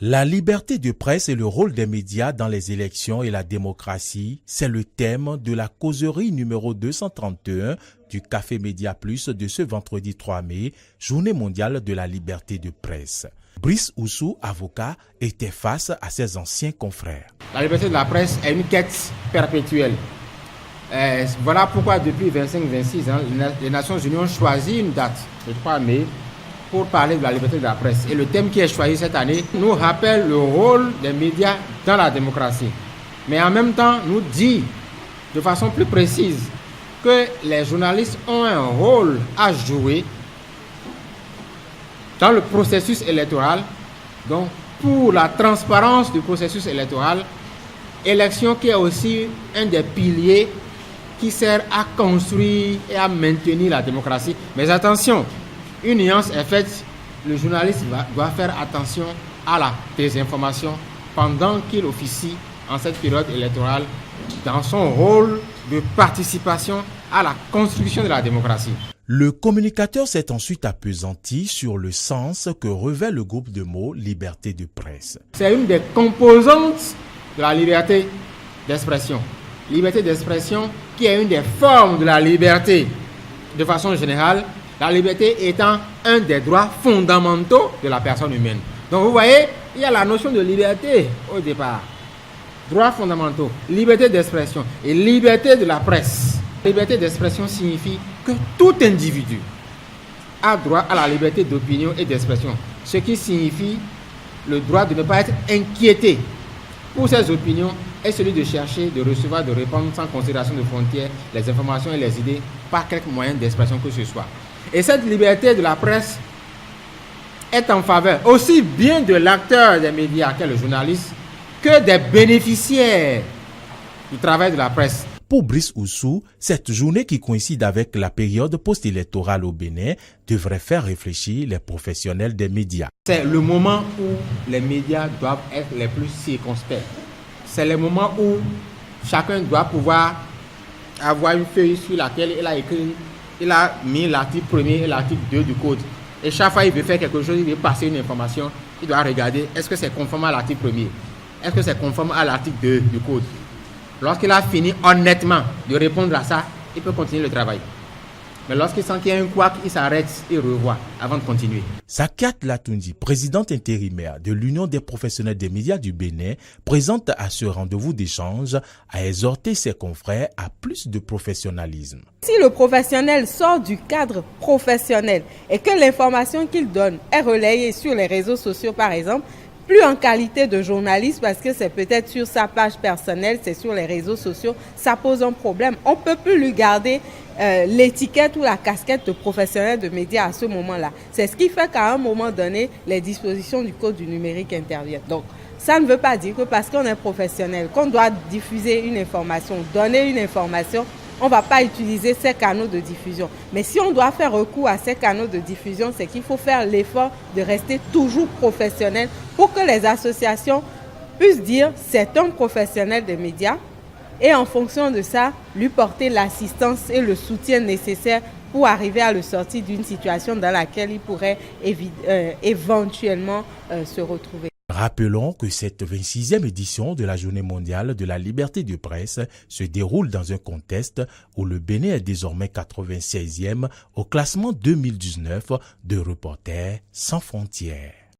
La liberté de presse et le rôle des médias dans les élections et la démocratie, c'est le thème de la causerie numéro 231 du Café Média Plus de ce vendredi 3 mai, journée mondiale de la liberté de presse. Brice Oussou, avocat, était face à ses anciens confrères. La liberté de la presse est une quête perpétuelle. Voilà pourquoi depuis 25-26 ans, les Nations Unies ont choisi une date, le 3 mai, pour parler de la liberté de la presse. Et le thème qui est choisi cette année nous rappelle le rôle des médias dans la démocratie. Mais en même temps, nous dit de façon plus précise que les journalistes ont un rôle à jouer dans le processus électoral, donc pour la transparence du processus électoral, élection qui est aussi un des piliers qui sert à construire et à maintenir la démocratie. Mais attention, une nuance est faite, le journaliste doit faire attention à la désinformation pendant qu'il officie en cette période électorale dans son rôle de participation à la construction de la démocratie. Le communicateur s'est ensuite appesanti sur le sens que revêt le groupe de mots liberté de presse. C'est une des composantes de la liberté d'expression. Liberté d'expression qui est une des formes de la liberté de façon générale, la liberté étant un des droits fondamentaux de la personne humaine. Donc vous voyez, il y a la notion de liberté au départ. Droits fondamentaux, liberté d'expression et liberté de la presse. Liberté d'expression signifie que tout individu a droit à la liberté d'opinion et d'expression, ce qui signifie le droit de ne pas être inquiété pour ses opinions et celui de chercher, de recevoir, de répondre sans considération de frontières, les informations et les idées par quelque moyen d'expression que ce soit. Et cette liberté de la presse est en faveur aussi bien de l'acteur des médias qu'est le journaliste que des bénéficiaires du travail de la presse. Pour Brice Oussou, cette journée qui coïncide avec la période post-électorale au Bénin devrait faire réfléchir les professionnels des médias. C'est le moment où les médias doivent être les plus circonspects. C'est le moment où chacun doit pouvoir avoir une feuille sur laquelle il a mis l'article 1er et l'article 2 du code. Et chaque fois qu'il veut faire quelque chose, il veut passer une information, il doit regarder est-ce que c'est conforme à l'article 1er, est-ce que c'est conforme à l'article 2 du code. Lorsqu'il a fini honnêtement de répondre à ça, il peut continuer le travail. Mais lorsqu'il sent qu'il y a un couac, il s'arrête et revoit avant de continuer. Sakiat Latundi, présidente intérimaire de l'Union des professionnels des médias du Bénin, présente à ce rendez-vous d'échange, a exhorté ses confrères à plus de professionnalisme. Si le professionnel sort du cadre professionnel et que l'information qu'il donne est relayée sur les réseaux sociaux par exemple, plus en qualité de journaliste parce que c'est peut-être sur sa page personnelle, c'est sur les réseaux sociaux, ça pose un problème. On ne peut plus lui garder l'étiquette ou la casquette de professionnel de médias à ce moment-là. C'est ce qui fait qu'à un moment donné, les dispositions du code du numérique interviennent. Donc, ça ne veut pas dire que parce qu'on est professionnel, qu'on doit diffuser une information, donner une information, on ne va pas utiliser ces canaux de diffusion. Mais si on doit faire recours à ces canaux de diffusion, c'est qu'il faut faire l'effort de rester toujours professionnel pour que les associations puissent dire c'est un professionnel des médias et en fonction de ça, lui porter l'assistance et le soutien nécessaire pour arriver à le sortir d'une situation dans laquelle il pourrait éventuellement se retrouver. Rappelons que cette 26e édition de la Journée mondiale de la liberté de presse se déroule dans un contexte où le Bénin est désormais 96e au classement 2019 de Reporters sans frontières.